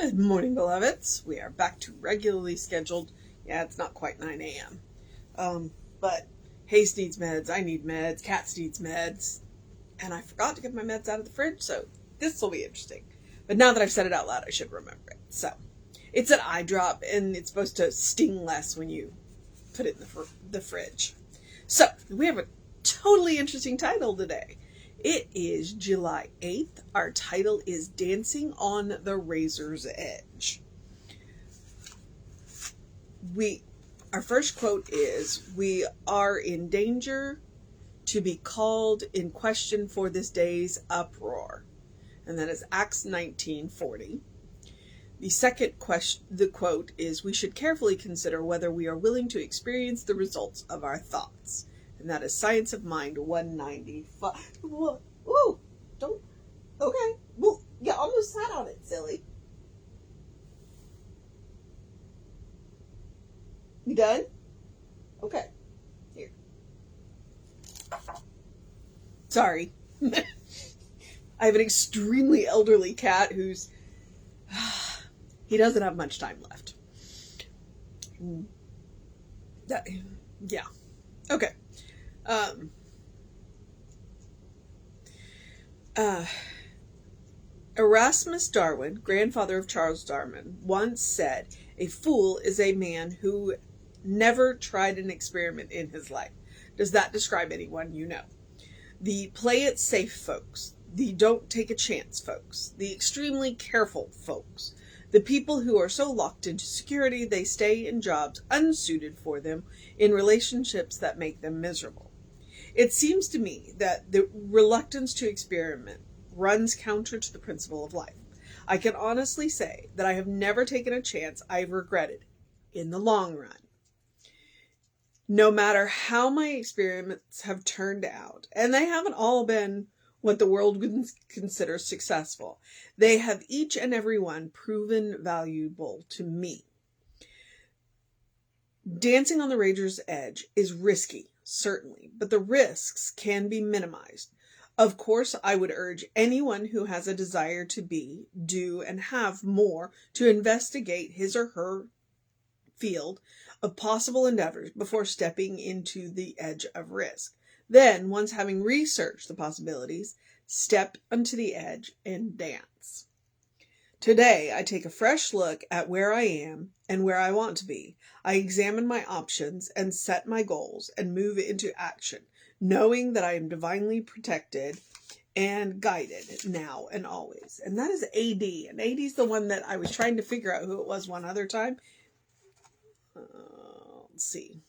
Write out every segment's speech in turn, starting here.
Good morning, beloveds. We are back to regularly scheduled. Yeah, it's not quite 9 a.m. But Hayes needs meds, I need meds, Cats needs meds, and I forgot to get my meds out of the fridge, so this will be interesting. But now that I've said it out loud, I should remember it. So, it's an eye drop, and it's supposed to sting less when you put it in the fridge. So, we have a totally interesting title today. It is July 8th. Our title is Dancing on the Razor's Edge. Our first quote is, "We are in danger to be called in question for this day's uproar." And that is Acts 19:40. The second quote is, "We should carefully consider whether we are willing to experience the results of our thoughts." And that is Science of Mind 195. Ooh, don't. Okay. Well, you almost sat on it, silly. You done? Okay. Here. Sorry. I have an extremely elderly cat who's... he doesn't have much time left. Yeah. Okay. Erasmus Darwin, grandfather of Charles Darwin, once said, "A fool is a man who never tried an experiment in his life." Does that describe anyone you know? The play it safe folks, the don't take a chance folks, the extremely careful folks, the people who are so locked into security they stay in jobs unsuited for them, in relationships that make them miserable. It seems to me that the reluctance to experiment runs counter to the principle of life. I can honestly say that I have never taken a chance I've regretted in the long run. No matter how my experiments have turned out, and they haven't all been what the world would consider successful, they have each and every one proven valuable to me. Dancing on the Razor's Edge is risky, certainly, but the risks can be minimized. Of course, I would urge anyone who has a desire to be, do, and have more to investigate his or her field of possible endeavors before stepping into the edge of risk. Then, once having researched the possibilities, step onto the edge and dance. Today, I take a fresh look at where I am and where I want to be. I examine my options and set my goals and move into action, knowing that I am divinely protected and guided now and always. And that is AD. And AD is the one that I was trying to figure out who it was one other time. Let's see.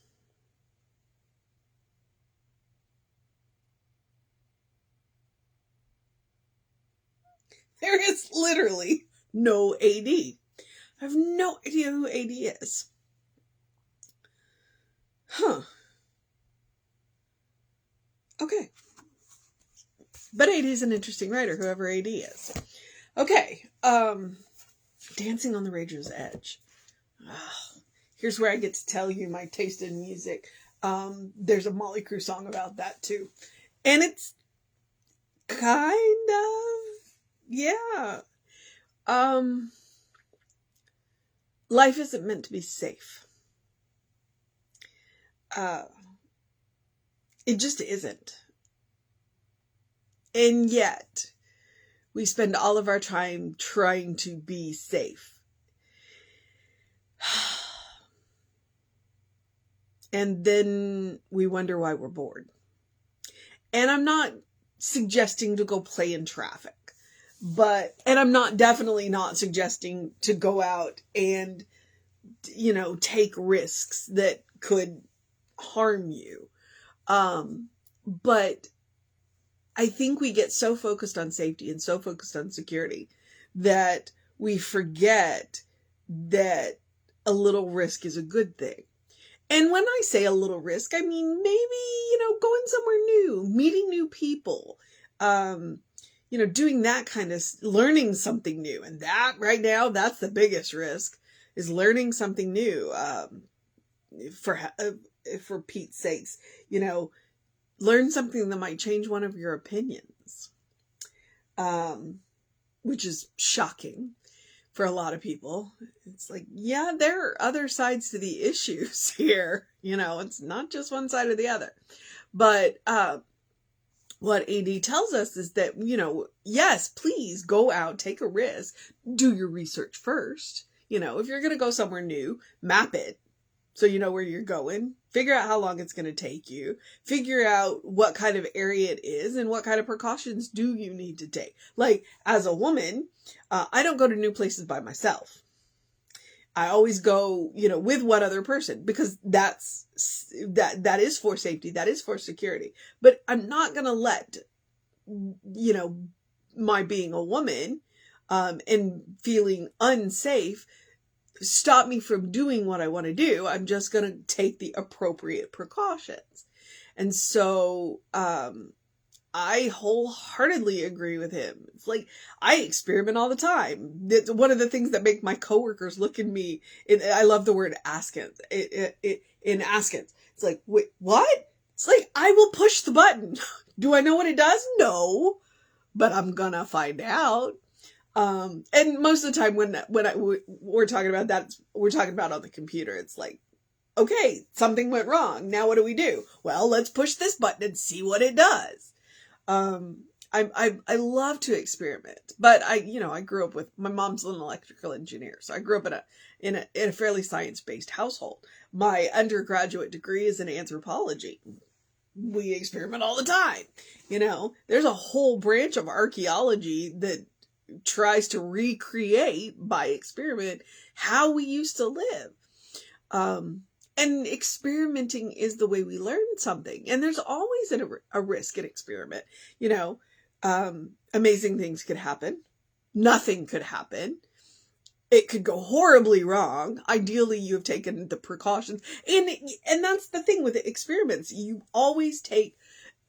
There is literally no AD. I have no idea who AD is. Huh. Okay. But AD is an interesting writer, whoever AD is. Okay. Dancing on the Razor's Edge. Here's where I get to tell you my taste in music. There's a Motley Crue song about that too. And it's kind of, yeah. Life isn't meant to be safe. It just isn't. And yet, we spend all of our time trying to be safe. And then we wonder why we're bored. And I'm not suggesting to go play in traffic. And I'm definitely not suggesting to go out and, take risks that could harm you. But I think we get so focused on safety and so focused on security that we forget that a little risk is a good thing. And when I say a little risk, I mean, maybe, going somewhere new, meeting new people, doing that kind of, learning something new. And that right now, that's the biggest risk, is learning something new. For Pete's sakes, learn something that might change one of your opinions, which is shocking. for a lot of people. It's like, yeah, there are other sides to the issues here. It's not just one side or the other. But what AD tells us is that, yes, please go out, take a risk, do your research first. If you're going to go somewhere new, map it so you know where you're going. Figure out how long it's going to take you. Figure out what kind of area it is and what kind of precautions do you need to take. Like, as a woman, I don't go to new places by myself. I always go, with one other person, because that is for safety. That is for security. But I'm not going to let, my being a woman, and feeling unsafe stop me from doing what I want to do. I'm just going to take the appropriate precautions. And so, I wholeheartedly agree with him. It's like, I experiment all the time. It's one of the things that make my coworkers look at me. I love the word askance. In askance. It's like, wait, what? It's like, I will push the button. Do I know what it does? No, but I'm gonna find out. And most of the time when we're talking about that, we're talking about on the computer. It's like, okay, something went wrong. Now what do we do? Well, let's push this button and see what it does. I love to experiment, but I grew up with, my mom's an electrical engineer. So I grew up in a fairly science-based household. My undergraduate degree is in anthropology. We experiment all the time. There's a whole branch of archaeology that tries to recreate by experiment how we used to live. And experimenting is the way we learn something. And there's always a risk in experiment. Amazing things could happen. Nothing could happen. It could go horribly wrong. Ideally, you have taken the precautions. And that's the thing with experiments. You always take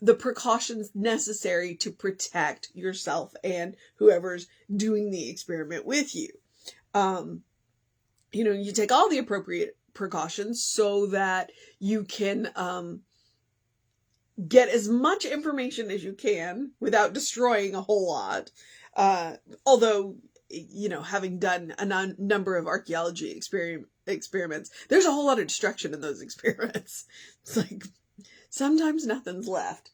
the precautions necessary to protect yourself and whoever's doing the experiment with you. You take all the appropriate precautions so that you can get as much information as you can without destroying a whole lot. Although, having done a number of archaeology experiments, there's a whole lot of destruction in those experiments. It's like, sometimes nothing's left.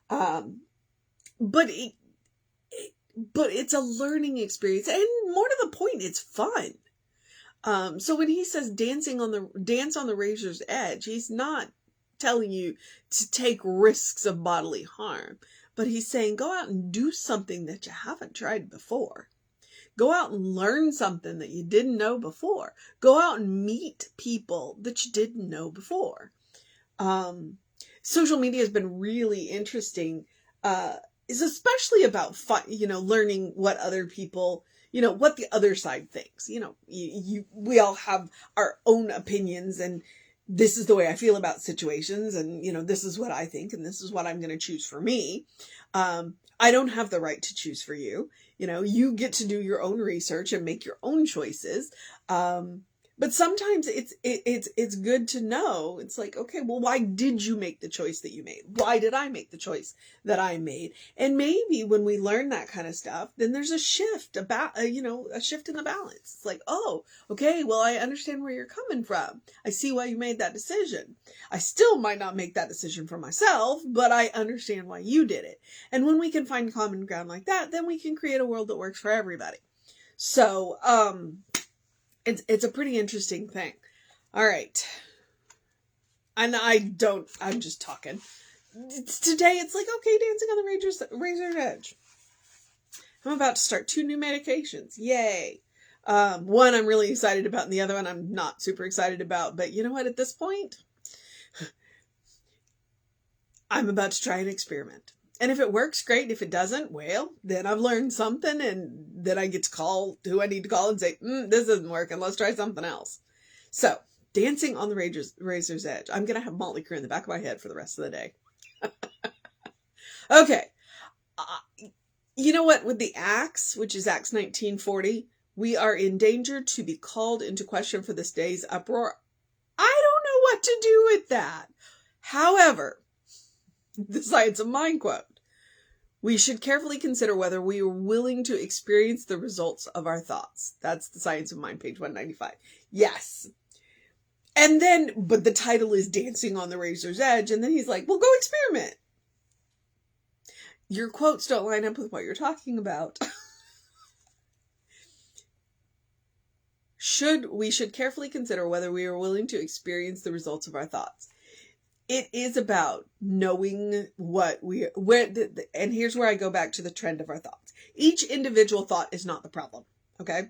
But it's a learning experience, and more to the point, it's fun. So when he says dance on the razor's edge, he's not telling you to take risks of bodily harm, but he's saying go out and do something that you haven't tried before. Go out and learn something that you didn't know before. Go out and meet people that you didn't know before. Social media has been really interesting, is especially about learning what other people, what the other side thinks. We all have our own opinions, and this is the way I feel about situations, and this is what I think, and this is what I'm going to choose for me. I don't have the right to choose for you. You get to do your own research and make your own choices. But sometimes it's good to know. It's like, okay, well, why did you make the choice that you made? Why did I make the choice that I made? And maybe when we learn that kind of stuff, then there's a shift a shift in the balance. It's like, oh, okay, well, I understand where you're coming from. I see why you made that decision. I still might not make that decision for myself, but I understand why you did it. And when we can find common ground like that, then we can create a world that works for everybody. So, it's a pretty interesting thing. All right. And I'm just talking. Today it's like, okay, dancing on the razor's edge. I'm about to start 2 new medications. Yay. One I'm really excited about, and the other one I'm not super excited about. But you know what? At this point, I'm about to try an experiment. And if it works, great. If it doesn't, well, then I've learned something, and then I get to call who I need to call and say, this isn't working. Let's try something else. So, dancing on the razor's edge. I'm going to have Motley Crue in the back of my head for the rest of the day. Okay. You know what? With the Acts, which is Acts 19:40, we are in danger to be called into question for this day's uproar. I don't know what to do with that. However, the Science of Mind quote. We should carefully consider whether we are willing to experience the results of our thoughts. That's The Science of Mind, page 195. Yes. And then, but the title is Dancing on the Razor's Edge. And then he's like, well, go experiment. Your quotes don't line up with what you're talking about. We should carefully consider whether we are willing to experience the results of our thoughts. It is about knowing and here's where I go back to the trend of our thoughts. Each individual thought is not the problem, okay?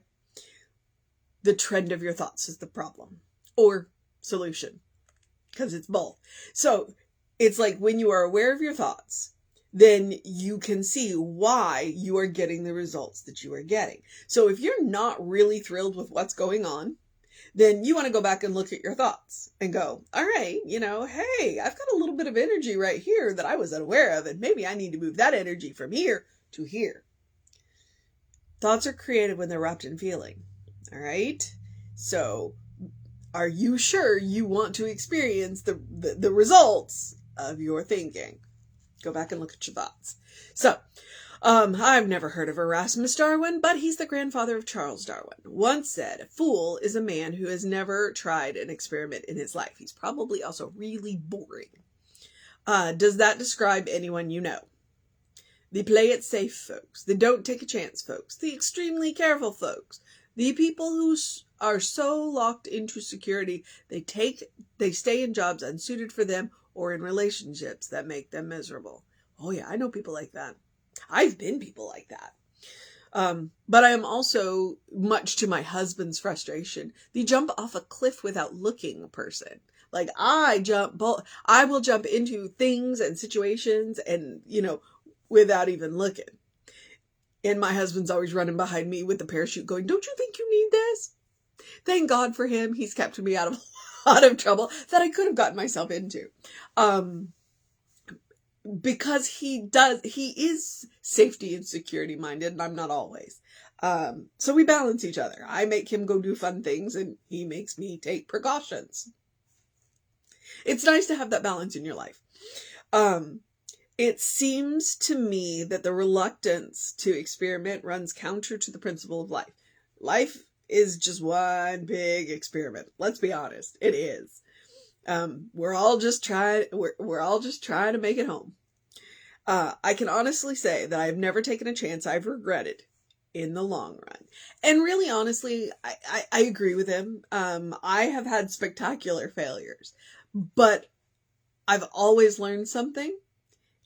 The trend of your thoughts is the problem or solution, because it's both. So it's like when you are aware of your thoughts, then you can see why you are getting the results that you are getting. So if you're not really thrilled with what's going on, then you want to go back and look at your thoughts and go, all right, hey, I've got a little bit of energy right here that I was unaware of, and maybe I need to move that energy from here to here. Thoughts are created when they're wrapped in feeling. All right. So are you sure you want to experience the results of your thinking? Go back and look at your thoughts. So, I've never heard of Erasmus Darwin, but he's the grandfather of Charles Darwin. Once said, a fool is a man who has never tried an experiment in his life. He's probably also really boring. Does that describe anyone you know? The play it safe folks, the don't take a chance folks, the extremely careful folks, the people who are so locked into security they stay in jobs unsuited for them or in relationships that make them miserable. Oh yeah, I know people like that. I've been people like that. But I am also, much to my husband's frustration, the jump off a cliff without looking person. Like I will jump into things and situations and, without even looking. And my husband's always running behind me with the parachute going, don't you think you need this? Thank God for him. He's kept me out of a lot of trouble that I could have gotten myself into. Because he is safety and security minded, and I'm not always. So we balance each other. I make him go do fun things, and he makes me take precautions. It's nice to have that balance in your life. It seems to me that the reluctance to experiment runs counter to the principle of life. Life is just one big experiment. Let's be honest. It is. We're all just trying to make it home. I can honestly say that I've never taken a chance I've regretted in the long run. And really, honestly, I agree with him. I have had spectacular failures, but I've always learned something,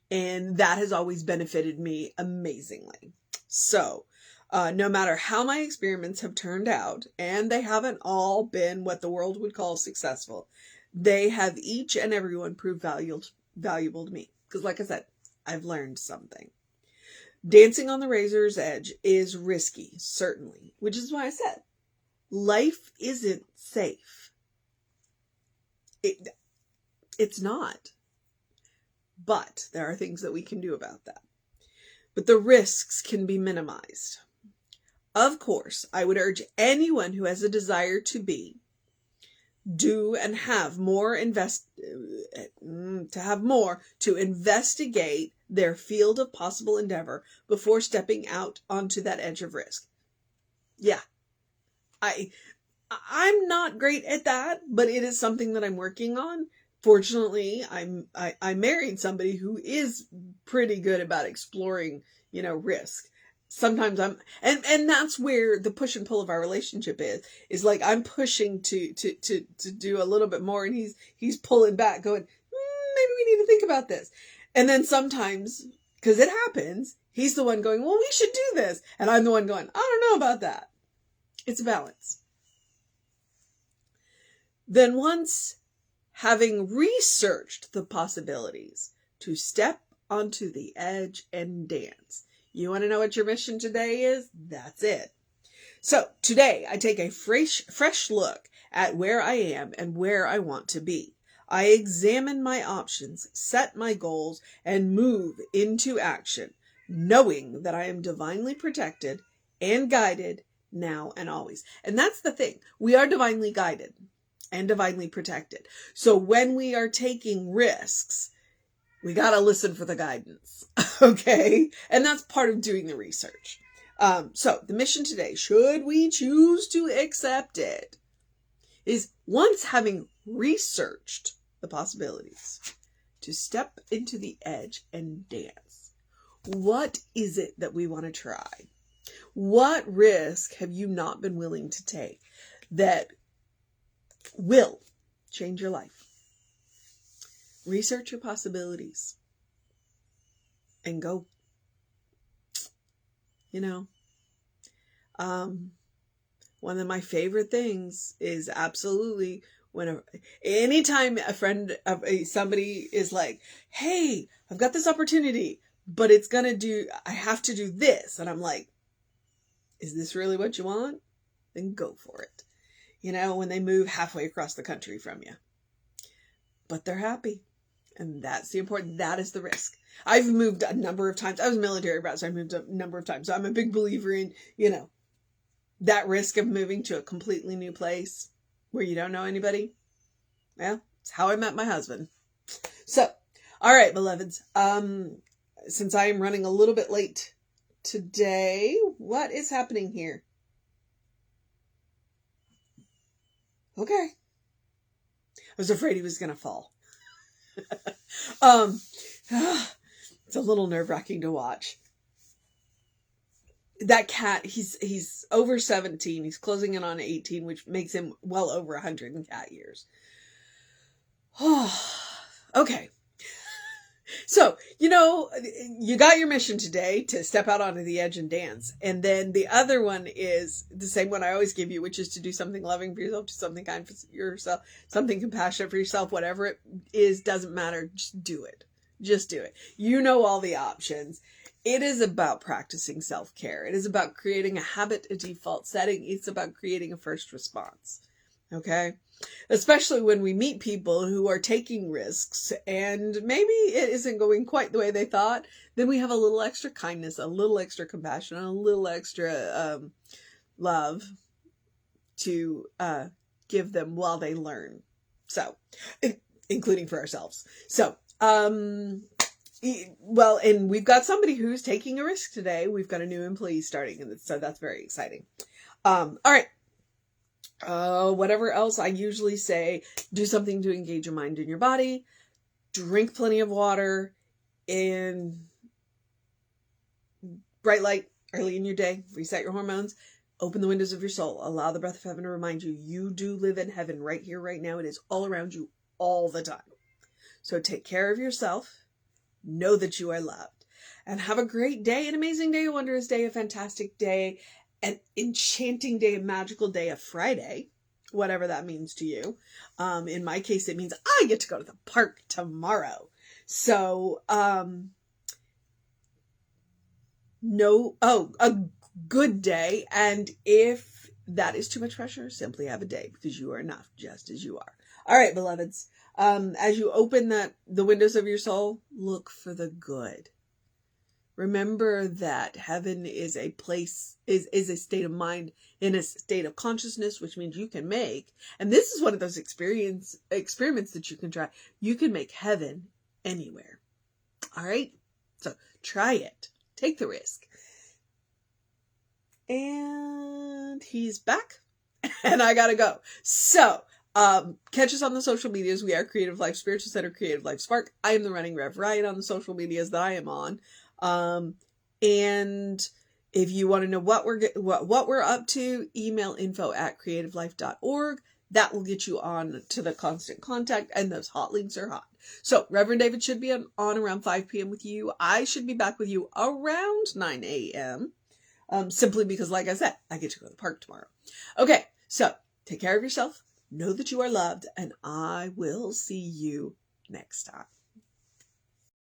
and that has always benefited me amazingly. So, no matter how my experiments have turned out, and they haven't all been what the world would call successful, they have each and every one proved valuable to me. Because like I said, I've learned something. Dancing on the razor's edge is risky, certainly, which is why I said, life isn't safe. It's not. But there are things that we can do about that. But the risks can be minimized. Of course, I would urge anyone who has a desire to have more to investigate their field of possible endeavor before stepping out onto that edge of risk. Yeah. I'm not great at that, but it is something that I'm working on. Fortunately, I married somebody who is pretty good about exploring, risk. Sometimes and that's where the push and pull of our relationship is like, I'm pushing to do a little bit more, and he's pulling back going, maybe we need to think about this. And then sometimes, because it happens, he's the one going, well, we should do this. And I'm the one going, I don't know about that. It's a balance. Then once having researched the possibilities, to step onto the edge and dance. You want to know what your mission today is? That's it. So today I take a fresh look at where I am and where I want to be. I examine my options, set my goals, and move into action, knowing that I am divinely protected and guided now and always. And that's the thing. We are divinely guided and divinely protected. So when we are taking risks, we got to listen for the guidance. Okay. And that's part of doing the research. So the mission today, should we choose to accept it, is once having researched the possibilities, to step into the edge and dance. What is it that we want to try? What risk have you not been willing to take that will change your life? Research your possibilities and go. You know, one of my favorite things is absolutely anytime a friend of somebody is like, hey, I've got this opportunity, but I have to do this. And I'm like, is this really what you want? Then go for it. You know, when they move halfway across the country from you, but they're happy. And that's the important, that is the risk. I've moved a number of times. I was a military brat, so I moved a number of times. So I'm a big believer in, that risk of moving to a completely new place where you don't know anybody. Well, it's how I met my husband. So, all right, beloveds. Since I am running a little bit late today, what is happening here? Okay. I was afraid he was going to fall. It's a little nerve-wracking to watch. That cat, he's over 17. He's closing in on 18, which makes him well over 100 in cat years. Okay. So, you got your mission today to step out onto the edge and dance. And then the other one is the same one I always give you, which is to do something loving for yourself, do something kind for yourself, something compassionate for yourself, whatever it is, doesn't matter. Just do it. Just do it. You know all the options. It is about practicing self-care. It is about creating a habit, a default setting. It's about creating a first response. Okay? Especially when we meet people who are taking risks and maybe it isn't going quite the way they thought, then we have a little extra kindness, a little extra compassion, a little extra love to give them while they learn. So, including for ourselves. So, well, and we've got somebody who's taking a risk today. We've got a new employee starting, and so that's very exciting. All right. Whatever else I usually say, do something to engage your mind and your body, drink plenty of water, and bright light early in your day, reset your hormones, open the windows of your soul, allow the breath of heaven to remind you, you do live in heaven right here, right now. It is all around you all the time. So take care of yourself, know that you are loved, and have a great day, an amazing day, a wondrous day, a fantastic day, an enchanting day, a magical day, a Friday, whatever that means to you. In my case, it means I get to go to the park tomorrow. So, a good day. And if that is too much pressure, simply have a day because you are enough just as you are. All right, beloveds. As you open the windows of your soul, look for the good. Remember that heaven is a place, is a state of mind, in a state of consciousness, which means you can make, and this is one of those experiments that you can try. You can make heaven anywhere. All right? So try it. Take the risk. And he's back, and I gotta go. So, catch us on the social medias. We are Creative Life Spiritual Center, Creative Life Spark. I am the running Rev Ryan on the social medias that I am on. And if you want to know what we're up to, email info@creativelife.org. That will get you on to the constant contact, and those hot links are hot. So Reverend David should be on around 5 p.m. with you. I should be back with you around 9 a.m. Simply because, like I said, I get to go to the park tomorrow. Okay. So take care of yourself. Know that you are loved, and I will see you next time.